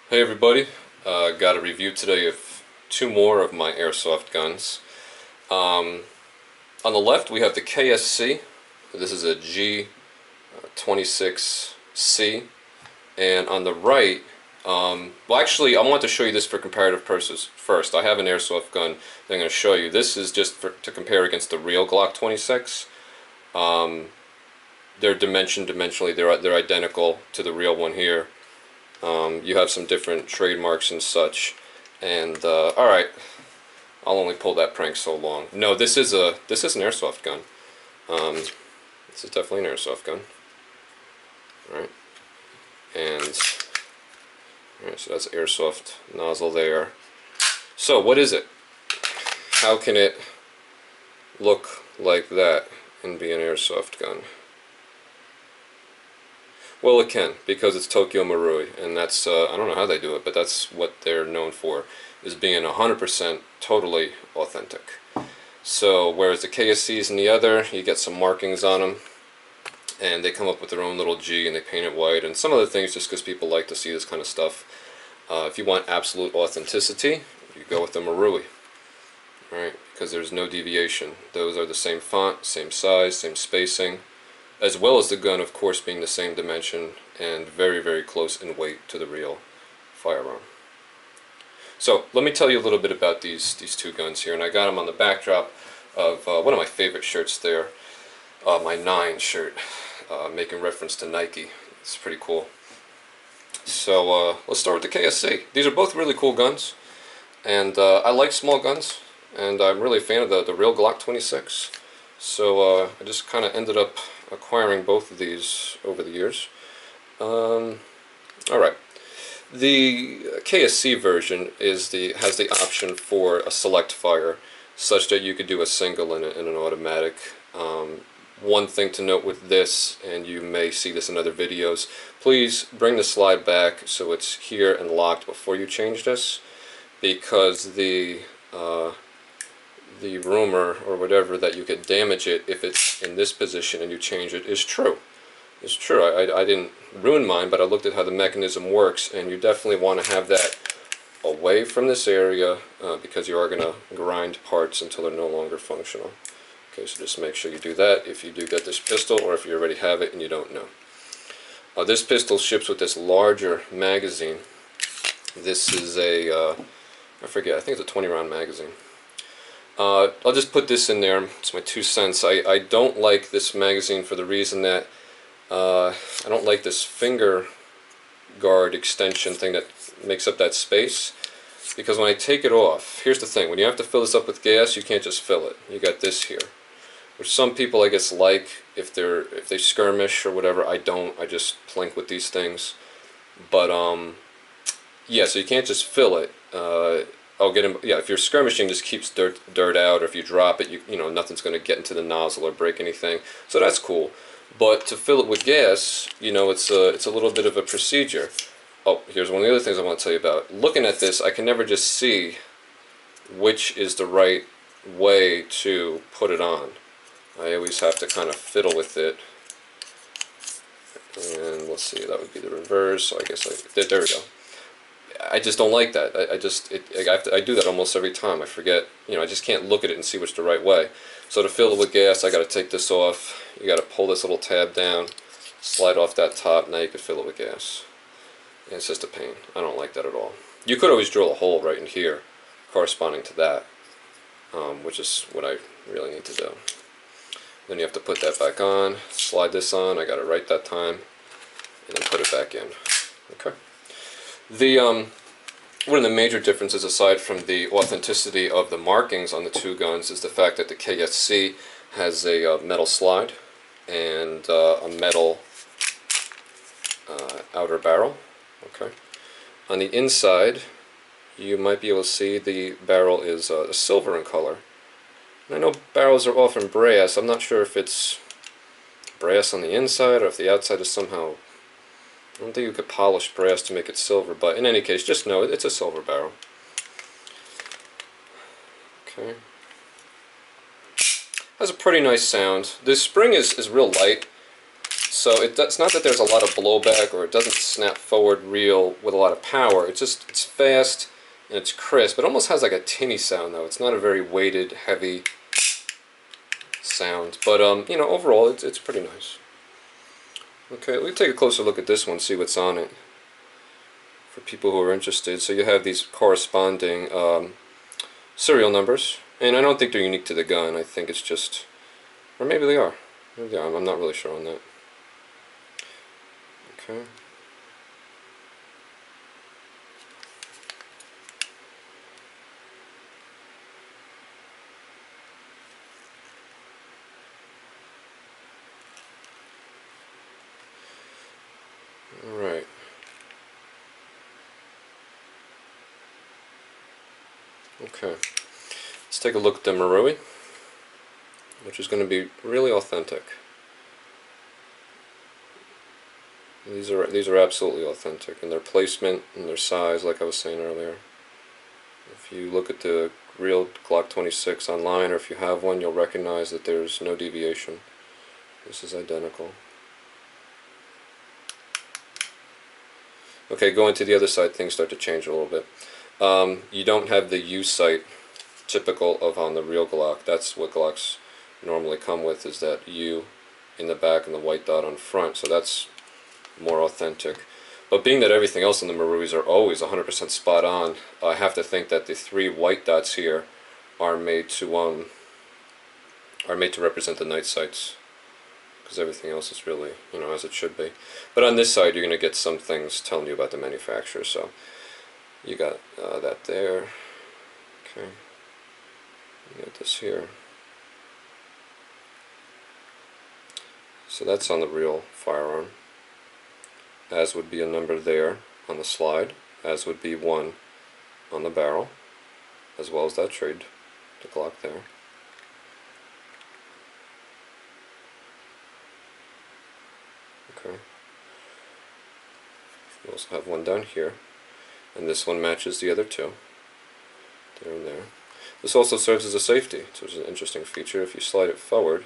Hey everybody, got a review today of two more of my airsoft guns. On the left we have the KSC. This is a G26C, and on the right, well actually I want to show you this for comparative purposes first. I have an airsoft gun that I'm going to show you. This is just to compare against the real Glock 26. They're dimensionally they're identical to the real one here. You have some different trademarks and such, and alright, I'll only pull that prank so long. No, this is an airsoft gun. This is definitely an airsoft gun. Alright, and alright, so that's airsoft nozzle there. So what is it? How can it look like that and be an airsoft gun? Well, it can, because it's Tokyo Marui, and that's, I don't know how they do it, but that's what they're known for, is being 100% totally authentic. So, whereas the KSCs and the other, you get some markings on them, and they come up with their own little G, and they paint it white, and some other things just because people like to see this kind of stuff. If you want absolute authenticity, you go with the Marui, right? Because there's no deviation. Those are the same font, same size, same spacing, as well as the gun, of course, being the same dimension and very, very close in weight to the real firearm. So let me tell you a little bit about these two guns here, and I got them on the backdrop of one of my favorite shirts there, my 9 shirt, making reference to Nike. It's pretty cool. So let's start with the KSC. These are both really cool guns, and I like small guns, and I'm really a fan of the real Glock 26. So I just kind of ended up acquiring both of these over the years. Alright, the KSC version has the option for a select fire, such that you could do a single in an automatic. One thing to note with this, and you may see this in other videos, please bring the slide back so it's here and locked before you change this, because the rumor or whatever that you could damage it if it's in this position and you change it is true. It's true. I didn't ruin mine, but I looked at how the mechanism works, and you definitely want to have that away from this area because you are going to grind parts until they're no longer functional. Okay, so just make sure you do that if you do get this pistol, or if you already have it and you don't know. This pistol ships with this larger magazine. This is a, I forget, I think it's a 20-round magazine. I'll just put this in there. It's my 2 cents. I don't like this magazine for the reason that I don't like this finger guard extension thing that makes up that space. Because when I take it off, here's the thing: when you have to fill this up with gas, you can't just fill it. You got this here, which some people I guess like if they skirmish or whatever. I don't. I just plink with these things. But yeah, so you can't just fill it. I'll get him. Yeah, if you're skirmishing, just keeps dirt out, or if you drop it, you know nothing's going to get into the nozzle or break anything. So that's cool. But to fill it with gas, you know, it's a little bit of a procedure. Oh, here's one of the other things I want to tell you about. Looking at this, I can never just see which is the right way to put it on. I always have to kind of fiddle with it. And let's see, that would be the reverse. So I guess there we go. I just don't like that. I do that almost every time. I forget, you know, I just can't look at it and see which the right way. So to fill it with gas, I got to take this off. You got to pull this little tab down, slide off that top. Now you can fill it with gas. And it's just a pain. I don't like that at all. You could always drill a hole right in here, corresponding to that, which is what I really need to do. Then you have to put that back on, slide this on. I got it right that time, and then put it back in. Okay. One of the major differences, aside from the authenticity of the markings on the two guns, is the fact that the KSC has a metal slide and a metal outer barrel. Okay. On the inside, you might be able to see the barrel is silver in color. And I know barrels are often brass. I'm not sure if it's brass on the inside or if the outside is somehow... I don't think you could polish brass to make it silver, but in any case, just know it's a silver barrel. Okay. Has a pretty nice sound. This spring is real light, So it's not that there's a lot of blowback or it doesn't snap forward real with a lot of power. It's fast and it's crisp. It almost has like a tinny sound though. It's not a very weighted, heavy sound. But you know, overall it's pretty nice. Okay, let me take a closer look at this one, see what's on it for people who are interested. So you have these corresponding serial numbers, and I don't think they're unique to the gun. I think it's just, or maybe they are. Maybe they are. I'm not really sure on that. Okay. All right. Okay. Let's take a look at the Marui, which is going to be really authentic. These are absolutely authentic in their placement and their size, like I was saying earlier. If you look at the real Glock 26 online, or if you have one, you'll recognize that there's no deviation. This is identical. Okay, going to the other side, things start to change a little bit. You don't have the U sight typical of on the real Glock. That's what Glocks normally come with, is that U in the back and the white dot on front. So that's more authentic. But being that everything else in the Maruis are always 100% spot on, I have to think that the 3 white dots here are made to represent the night sights, because everything else is really, you know, as it should be. But on this side, you're going to get some things telling you about the manufacturer. So you got that there. Okay. You got this here. So that's on the real firearm, as would be a number there on the slide, as would be 1 on the barrel, as well as that trade, the Glock there. Okay. We also have 1 down here, and this one matches the other 2, there and there. This also serves as a safety, which is an interesting feature. If you slide it forward,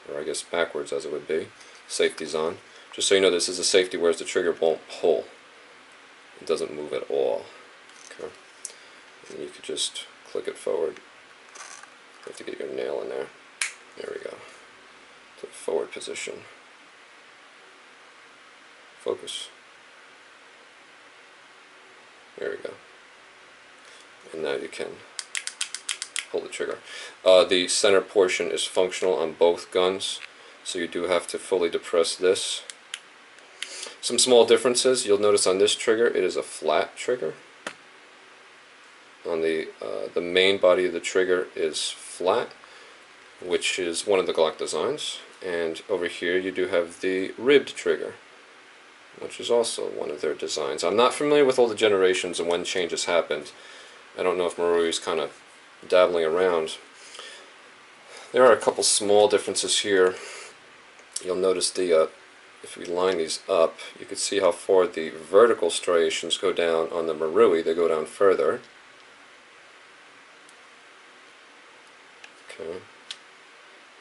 or I guess backwards as it would be, safety's on. Just so you know, this is a safety, whereas the trigger won't pull. It doesn't move at all. Okay. And you could just click it forward. You have to get your nail in there. There we go. To the forward position. Focus. There we go. And now you can pull the trigger. The center portion is functional on both guns, so you do have to fully depress this. Some small differences. You'll notice on this trigger, it is a flat trigger. On the main body of the trigger is flat, which is one of the Glock designs. And over here you do have the ribbed trigger, which is also one of their designs. I'm not familiar with all the generations and when changes happened. I don't know if Marui's kind of dabbling around. There are a couple small differences here. You'll notice the if we line these up, you can see how far the vertical striations go down on the Marui. They go down further. Okay.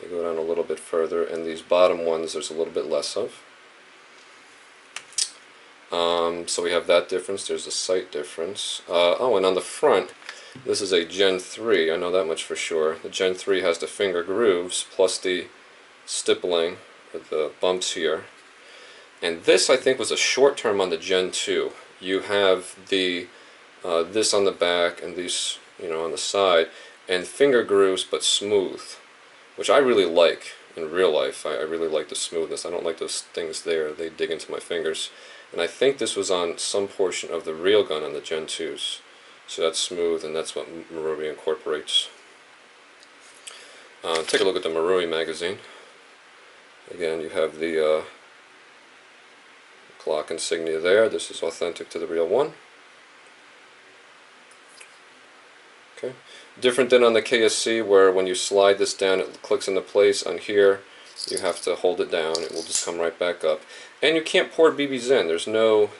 They go down a little bit further, and these bottom ones there's a little bit less of. So we have that difference. There's a sight difference. Oh, and on the front, this is a Gen 3. I know that much for sure. The Gen 3 has the finger grooves plus the stippling with the bumps here. And this, I think, was a short term on the Gen 2. You have the this on the back and these, you know, on the side, and finger grooves but smooth, which I really like in real life. I really like the smoothness. I don't like those things there. They dig into my fingers. And I think this was on some portion of the real gun on the Gen 2s. So that's smooth, and that's what Marui incorporates. Take a look at the Marui magazine. Again, you have the Glock insignia there. This is authentic to the real one. Okay. Different than on the KSC, where when you slide this down it clicks into place. On here you have to hold it down. It will just come right back up. And you can't pour BBs in. There's no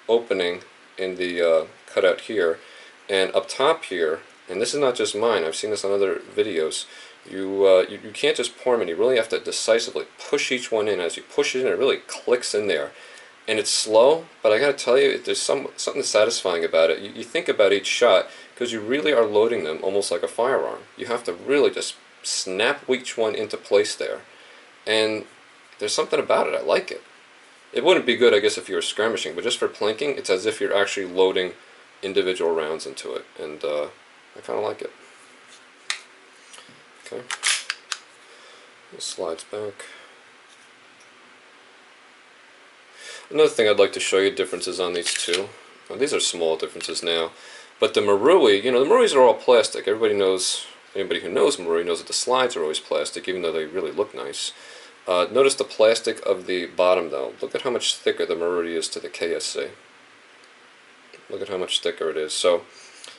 opening in the cutout here. And up top here, and this is not just mine, I've seen this on other videos, You can't just pour them in. You really have to decisively push each one in. As you push it in, it really clicks in there. And it's slow, but I gotta tell you, there's something satisfying about it. You think about each shot, because you really are loading them almost like a firearm. You have to really just snap each one into place there. And there's something about it. I like it. It wouldn't be good, I guess, if you were skirmishing, but just for plinking, it's as if you're actually loading individual rounds into it. And I kind of like it. Okay. It slides back. Another thing I'd like to show you differences on these two. Well, these are small differences now, but the Marui, the Maruis are all plastic. Everybody knows, anybody who knows Marui knows that the slides are always plastic, even though they really look nice. Notice the plastic of the bottom though. Look at how much thicker the Marui is to the KSC. Look at how much thicker it is. So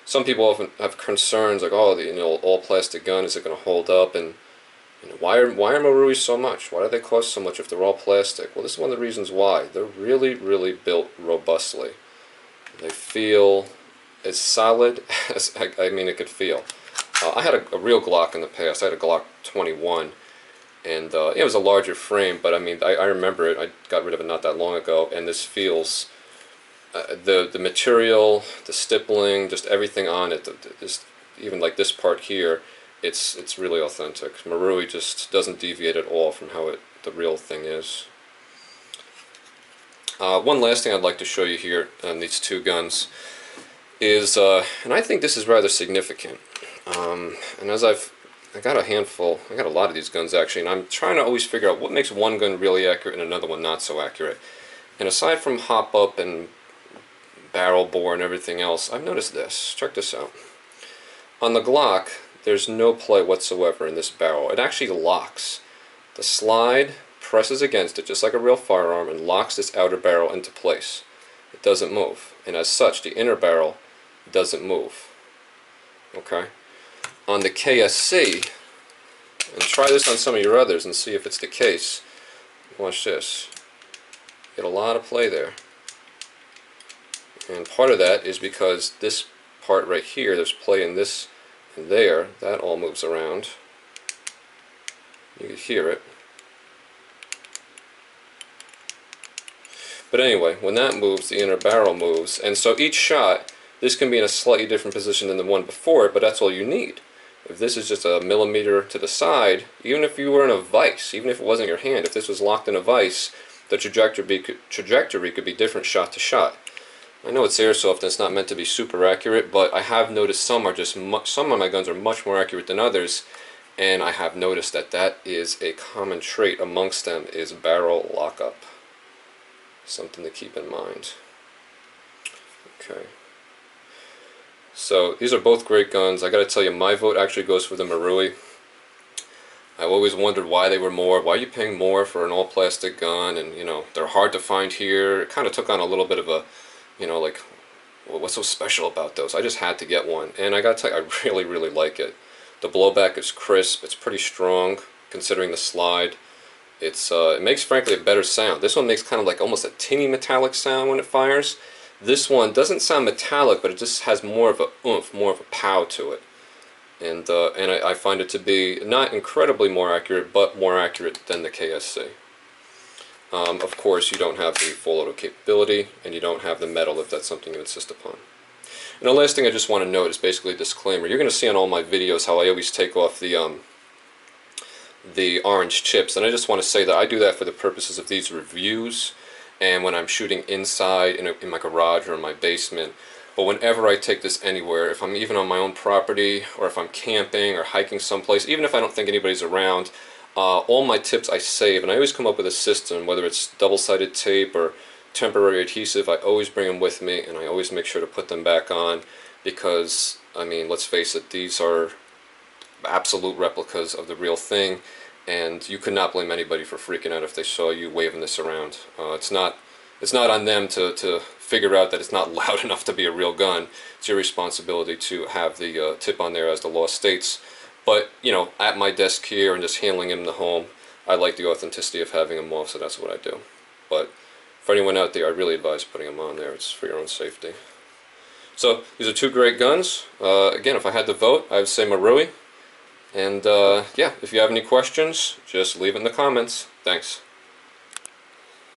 some people often have concerns like, oh, the all plastic gun, is it going to hold up? And why are Marui so much? Why do they cost so much if they're all plastic? Well, this is one of the reasons why. They're really, really built robustly. They feel as solid as it could feel. I had a real Glock in the past. I had a Glock 21, and it was a larger frame, but I remember it. I got rid of it not that long ago, and this feels the material, the stippling, just everything on it. Even like this part here. It's really authentic. Marui just doesn't deviate at all from how the real thing is. One last thing I'd like to show you here on these two guns is, and I think this is rather significant. And as I got a lot of these guns actually, and I'm trying to always figure out what makes one gun really accurate and another one not so accurate. And aside from hop up and barrel bore and everything else, I've noticed this. Check this out. On the Glock, there's no play whatsoever in this barrel. It actually locks. The slide presses against it just like a real firearm and locks this outer barrel into place. It doesn't move. And as such, the inner barrel doesn't move. Okay? On the KSC, and try this on some of your others and see if it's the case. Watch this. Get a lot of play there. And part of that is because this part right here, there's play in this and there, that all moves around. You can hear it. But anyway, when that moves, the inner barrel moves, and so each shot, this can be in a slightly different position than the one before it, but that's all you need. If this is just a millimeter to the side, even if you were in a vise, even if it wasn't your hand, if this was locked in a vise, the trajectory could be different shot to shot. I know it's airsoft and it's not meant to be super accurate, but I have noticed some of my guns are much more accurate than others, and I have noticed that is a common trait amongst them, is barrel lockup. Something to keep in mind. Okay. So these are both great guns. I gotta tell you, my vote actually goes for the Marui. I've always wondered why they were more. Why are you paying more for an all-plastic gun? And they're hard to find here. It kind of took on a little bit of a, like, well, what's so special about those? I just had to get one, and I gotta tell you, I really, really like it. The blowback is crisp. It's pretty strong considering the slide. It makes, frankly, a better sound. This one makes kind of like almost a tinny metallic sound when it fires. This one doesn't sound metallic, but it just has more of a oomph, more of a pow to it. And I find it to be not incredibly more accurate, but more accurate than the KSC. Of course, you don't have the full auto capability, and you don't have the metal if that's something you insist upon. And the last thing I just want to note is basically a disclaimer. You're going to see on all my videos how I always take off the orange chips, and I just want to say that I do that for the purposes of these reviews and when I'm shooting inside in my garage or in my basement. But whenever I take this anywhere, if I'm even on my own property or if I'm camping or hiking someplace, even if I don't think anybody's around, all my tips I save, and I always come up with a system, whether it's double-sided tape or temporary adhesive. I always bring them with me, and I always make sure to put them back on because, I mean, let's face it, these are absolute replicas of the real thing, and you could not blame anybody for freaking out if they saw you waving this around. It's not on them to figure out that it's not loud enough to be a real gun. It's your responsibility to have the tip on there as the law states. But, at my desk here and just handling them in the home, I like the authenticity of having them off, so that's what I do. But for anyone out there, I really advise putting them on there. It's for your own safety. So these are two great guns. Again, if I had to vote, I would say Marui. And yeah, if you have any questions, just leave it in the comments. Thanks.